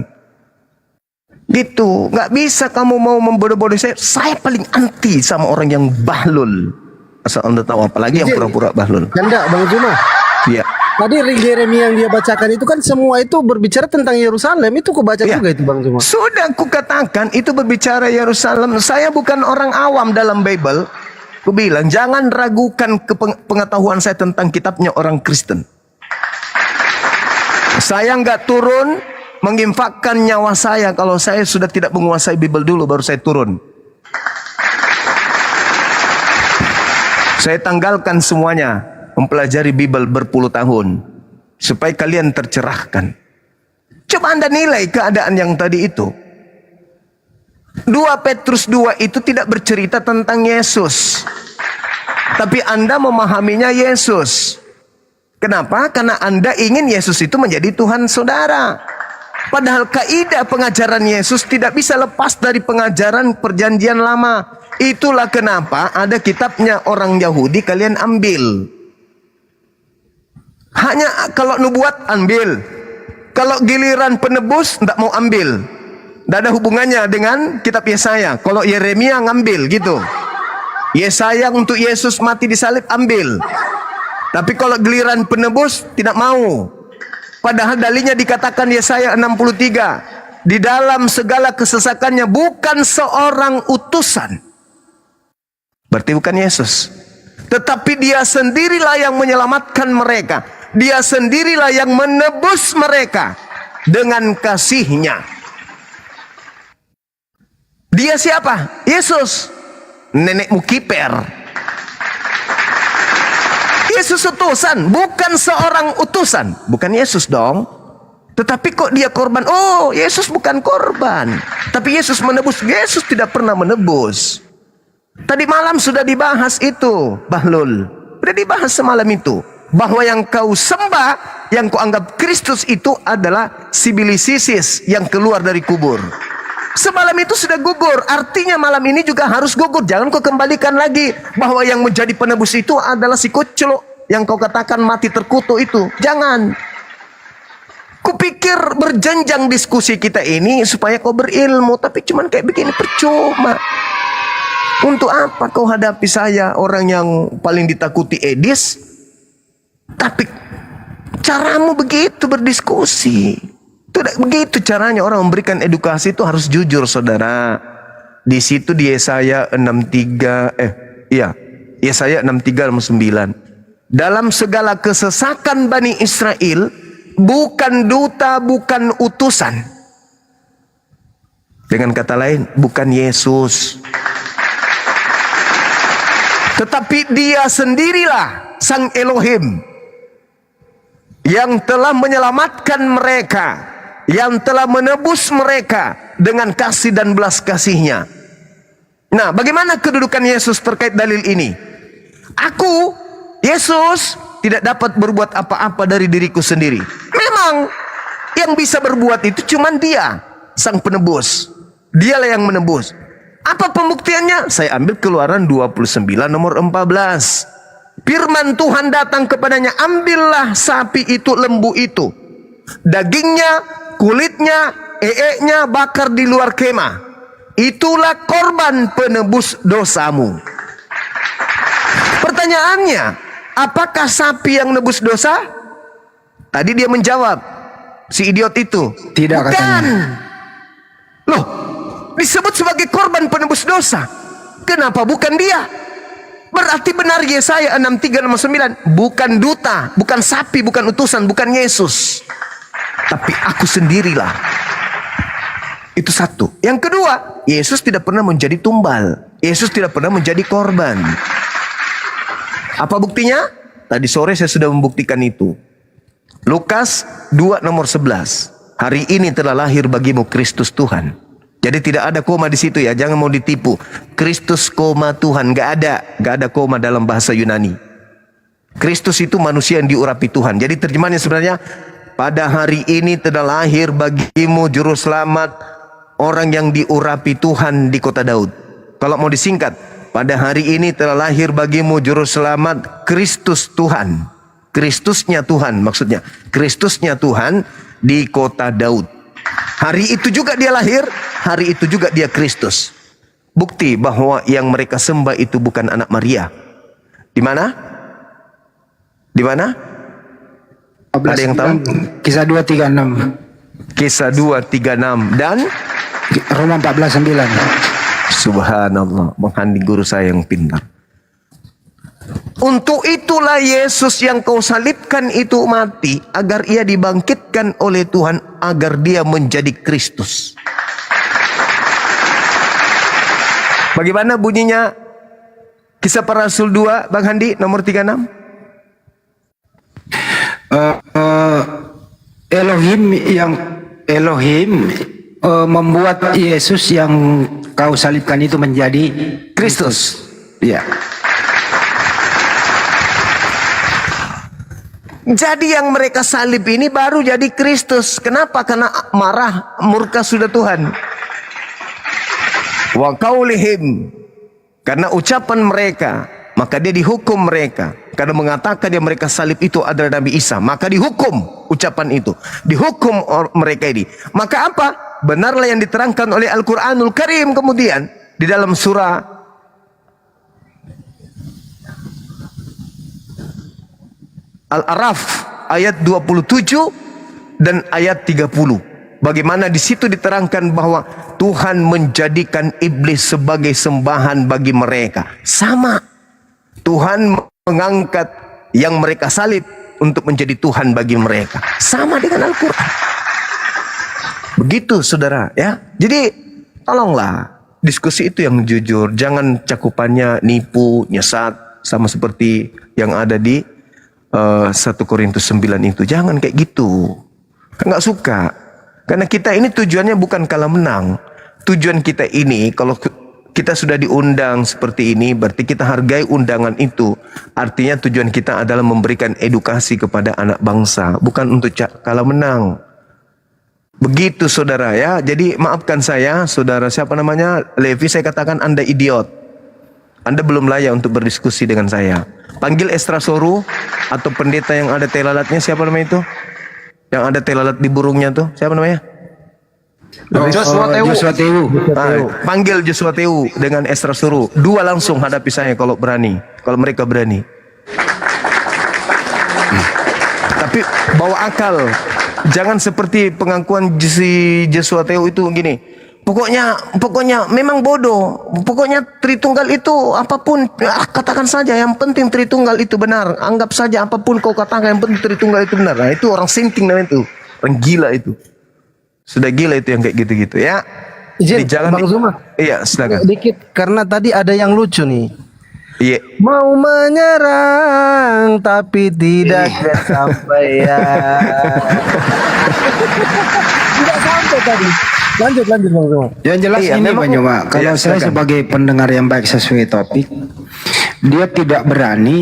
Gitu. Nggak bisa kamu mau membodoh-bodoh saya. Saya paling anti sama orang yang bahlul. Asal Anda tahu, apalagi yang pura-pura bahlul. Enggak Bang Zuma. Iya. Tadi Yeremia yang dia bacakan itu kan semua itu berbicara tentang Yerusalem. Itu aku baca Ya. juga itu Bang Zuma. Sudah aku katakan itu berbicara Yerusalem. Saya bukan orang awam dalam Bible. Aku bilang jangan ragukan pengetahuan saya tentang kitabnya orang Kristen. Saya nggak turun menginfakkan nyawa saya kalau saya sudah tidak menguasai Bible dulu baru saya turun. Saya tanggalkan semuanya. Mempelajari Bible berpuluh tahun supaya kalian tercerahkan. Coba Anda nilai keadaan yang tadi itu. 2 Petrus 2 itu tidak bercerita tentang Yesus, tapi Anda memahaminya Yesus. Kenapa? Karena Anda ingin Yesus itu menjadi Tuhan saudara. Padahal kaidah pengajaran Yesus tidak bisa lepas dari pengajaran perjanjian lama. Itulah kenapa ada kitabnya orang Yahudi kalian ambil. Hanya kalau nubuat ambil. Kalau giliran penebus tidak mau ambil. Tidak ada hubungannya dengan kitab Yesaya. Kalau Yeremia ngambil gitu. Yesaya untuk Yesus mati disalib ambil. Tapi kalau giliran penebus tidak mau. Padahal dalilnya dikatakan Yesaya 63. Di dalam segala kesesakannya bukan seorang utusan. Berarti bukan Yesus. Tetapi dia sendirilah yang menyelamatkan mereka. Dia sendirilah yang menebus mereka dengan kasih-Nya. Dia siapa? Yesus. Nenekmu kiper. Yesus utusan, bukan seorang utusan. Bukan Yesus dong. Tetapi kok dia korban? Oh, Yesus bukan korban. Tapi Yesus menebus. Yesus tidak pernah menebus. Tadi malam sudah dibahas itu, Bahlul. Sudah dibahas semalam itu. Bahwa yang kau sembah, yang kau anggap Kristus itu adalah Sibilisisis yang keluar dari kubur. Semalam itu sudah gugur, artinya malam ini juga harus gugur. Jangan kau kembalikan lagi bahwa yang menjadi penebus itu adalah si kucluk yang kau katakan mati terkutuk itu. Jangan. Kupikir berjenjang diskusi kita ini supaya kau berilmu, tapi cuman kayak begini percuma. Untuk apa kau hadapi saya, orang yang paling ditakuti Edis, tapi caramu begitu berdiskusi. Tidak begitu caranya orang memberikan edukasi, itu harus jujur, saudara. Di situ di Yesaya 63 Yesaya 63 dan 9. Dalam segala kesesakan Bani Israel, bukan duta, bukan utusan. Dengan kata lain, bukan Yesus. Tetapi dia sendirilah Sang Elohim yang telah menyelamatkan mereka, yang telah menebus mereka dengan kasih dan belas kasih-Nya. Nah, bagaimana kedudukan Yesus terkait dalil ini? Aku, Yesus, tidak dapat berbuat apa-apa dari diriku sendiri. Memang yang bisa berbuat itu cuma Dia, Sang Penebus. Dialah yang menebus. Apa pembuktiannya? Saya ambil Keluaran 29 nomor 14. Firman Tuhan datang kepadanya, ambillah sapi itu, lembu itu, dagingnya, kulitnya, eeknya bakar di luar kemah. Itulah korban penebus dosamu. Pertanyaannya, apakah sapi yang nebus dosa? Tadi dia menjawab, si idiot itu, Tidak, bukan. katanya. Loh, disebut sebagai korban penebus dosa. Kenapa bukan dia? Berarti benar Yesaya 63 nomor 9. Bukan duta, bukan sapi, bukan utusan, bukan Yesus. Tapi aku sendirilah. Itu satu. Yang kedua, Yesus tidak pernah menjadi tumbal. Yesus tidak pernah menjadi korban. Apa buktinya? Tadi sore saya sudah membuktikan itu. Lukas 2 nomor 11. Hari ini telah lahir bagimu Kristus Tuhan. Jadi tidak ada koma di situ ya, jangan mau ditipu. Kristus koma Tuhan, gak ada koma dalam bahasa Yunani. Kristus itu manusia yang diurapi Tuhan. Jadi terjemahannya sebenarnya, pada hari ini telah lahir bagimu juru selamat, orang yang diurapi Tuhan di kota Daud. Kalau mau disingkat, pada hari ini telah lahir bagimu juru selamat Kristus Tuhan. Kristusnya Tuhan maksudnya. Kristusnya Tuhan di kota Daud. Hari itu juga dia lahir, hari itu juga dia Kristus. Bukti bahwa yang mereka sembah itu bukan anak Maria. Di mana? Di mana? Ada yang tahu? Kisah 2:36. Kisah 2:36 dan Roma 14:9. Subhanallah, menghandi guru saya yang pintar. Untuk itulah Yesus yang kau salibkan itu mati, agar ia dibangkitkan oleh Tuhan, agar dia menjadi Kristus. Bagaimana bunyinya Kisah Para Rasul 2, Bang Handi, nomor 36? Elohim membuat Yesus yang kau salibkan itu menjadi Kristus. ya. Jadi yang mereka salib ini baru jadi Kristus. Kenapa? Karena marah, murka sudah Tuhan. Wa qaulihim, karena ucapan mereka, maka dia dihukum mereka. Karena mengatakan yang mereka salib itu adalah Nabi Isa, maka dihukum ucapan itu. Dihukum mereka ini. Maka apa? Benarlah yang diterangkan oleh Al-Quranul Karim kemudian di dalam surah Al-Araf ayat 27 dan ayat 30. Bagaimana di situ diterangkan bahwa Tuhan menjadikan iblis sebagai sembahan bagi mereka. Sama. Tuhan mengangkat yang mereka salib untuk menjadi Tuhan bagi mereka. Sama dengan Al-Quran. Begitu saudara ya. Jadi tolonglah diskusi itu yang jujur. Jangan cakupannya nipu, nyesat. Sama seperti yang ada di 1 Korintus 9 itu. Jangan kayak gitu. Nggak suka. Karena kita ini tujuannya bukan kalah menang. Tujuan kita ini, kalau kita sudah diundang seperti ini, berarti kita hargai undangan itu. Artinya tujuan kita adalah memberikan edukasi kepada anak bangsa, bukan untuk kalah menang. Begitu saudara ya. Jadi maafkan saya, saudara siapa namanya, Levi, saya katakan Anda idiot. Anda belum layak untuk berdiskusi dengan saya. Panggil Estra Soru atau pendeta yang ada telalatnya, siapa namanya itu? Yang ada telalat di burungnya tuh, siapa namanya? Joshua Tewu. Panggil Joshua Tewu dengan Estra Soru. Dua langsung hadapi saya kalau berani. Kalau mereka berani. Tapi bawa akal. Jangan seperti pengakuan si Joshua Tewu itu gini. Pokoknya memang bodoh. Pokoknya Tritunggal itu apapun, katakan saja. Yang penting Tritunggal itu benar. Anggap saja apapun kau katakan, yang penting Tritunggal itu benar. Nah, itu orang sinting namanya itu. Orang gila itu. Sudah gila itu yang kayak gitu-gitu ya. Izin, Jadi jangan Bang Zuma. Iya, silakan. Dikit, karena tadi ada yang lucu nih. Iya. Mau menyerang tapi tidak kesampaian. Tidak sampai tadi. Lanjut Bang Zuma. Yang jelas Iya, ini memang- Pak Joma, kalau Iya, saya silakan. sebagai pendengar yang baik sesuai topik, dia tidak berani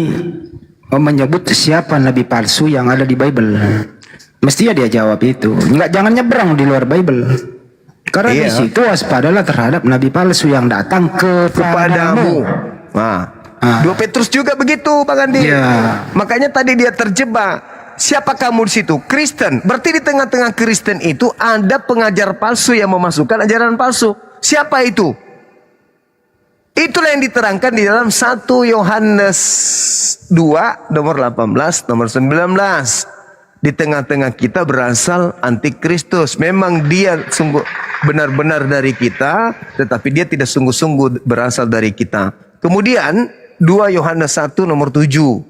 menyebut siapa nabi palsu yang ada di Bible. Mestinya dia jawab itu. Jangan nyebrang di luar Bible. Karena di Iya. situ waspadalah terhadap nabi palsu yang datang Kepadamu. Nah, 2 Petrus juga begitu, Bang Andi. Iya. Makanya tadi dia terjebak. Siapa kamu di situ? Kristen. Berarti di tengah-tengah Kristen itu ada pengajar palsu yang memasukkan ajaran palsu. Siapa itu? Itulah yang diterangkan di dalam 1 Yohanes 2 nomor 18 nomor 19. Di tengah-tengah kita berasal antikristus. Memang dia sungguh benar-benar dari kita, tetapi dia tidak sungguh-sungguh berasal dari kita. Kemudian 2 Yohanes 1 nomor 7.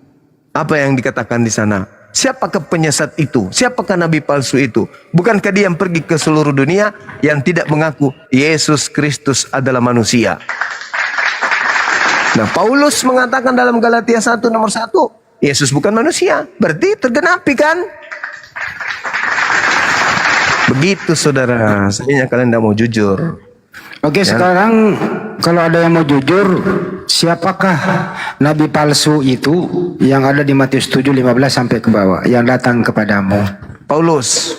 Apa yang dikatakan di sana? Siapakah penyesat itu? Siapakah nabi palsu itu? Bukankah dia yang pergi ke seluruh dunia yang tidak mengaku Yesus Kristus adalah manusia? Nah, Paulus mengatakan dalam Galatia 1 nomor 1, Yesus bukan manusia. Berarti tergenapi kan? Begitu saudara. Sayangnya kalian tidak mau jujur. Oke, sekarang kalau ada yang mau jujur, siapakah nabi palsu itu yang ada di Matius 7:15 sampai ke bawah yang datang kepadamu? Paulus.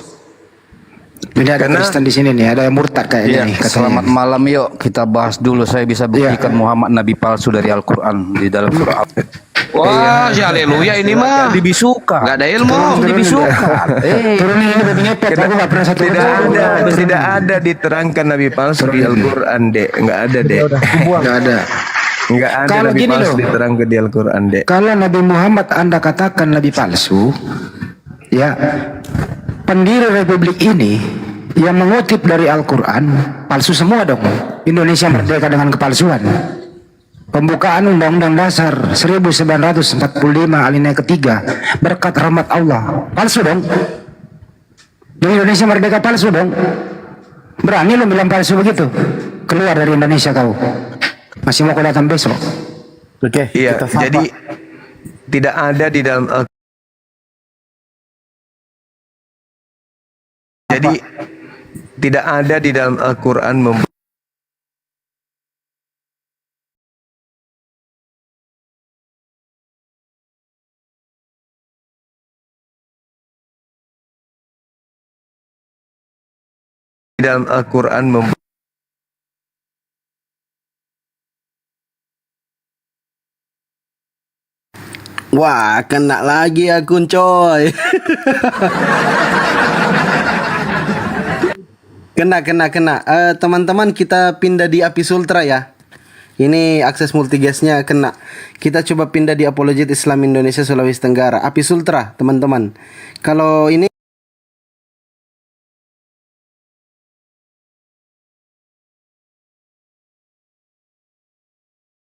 Ini ada Karena- Kristen di sini nih, ada yang murtad kayaknya Iya, nih katanya. selamat malam, yuk kita bahas dulu. Saya bisa buktikan Muhammad nabi palsu dari Al-Quran di dalam surah Wah, si haleluya ini mah. dibisuka. Gak ada ilmu. Dibisuka. Turunin ini babi ngepet, aku gak pernah satu Tidak ada diterangkan nabi palsu di Al-Quran, Dek. Enggak ada, Dek. Gak ada. Enggak ada Kalau nabi gini palsu loh. diterangkan di Al-Quran, Dek. Kalau Nabi Muhammad Anda katakan nabi palsu, ya pendiri republik ini yang mengutip dari Al-Quran palsu semua dong. Indonesia merdeka dengan kepalsuan. Pembukaan Undang-Undang Dasar 1945 alinea ketiga berkat rahmat Allah palsu dong. Yang Indonesia merdeka palsu dong. Berani lo bilang palsu begitu? Keluar dari Indonesia kau. Masih mau kau datang besok? Oke, Iya, kita sapa. jadi tidak ada di dalam Jadi tidak ada di dalam Al-Quran di dalam Al-Quran Wah, kena lagi akun coy. Kena. Teman-teman, kita pindah di Apis Ultra ya. Ini akses multigastnya kena. Kita coba pindah di Apologet Islam Indonesia Sulawesi Tenggara. Apis Ultra, teman-teman. Kalau ini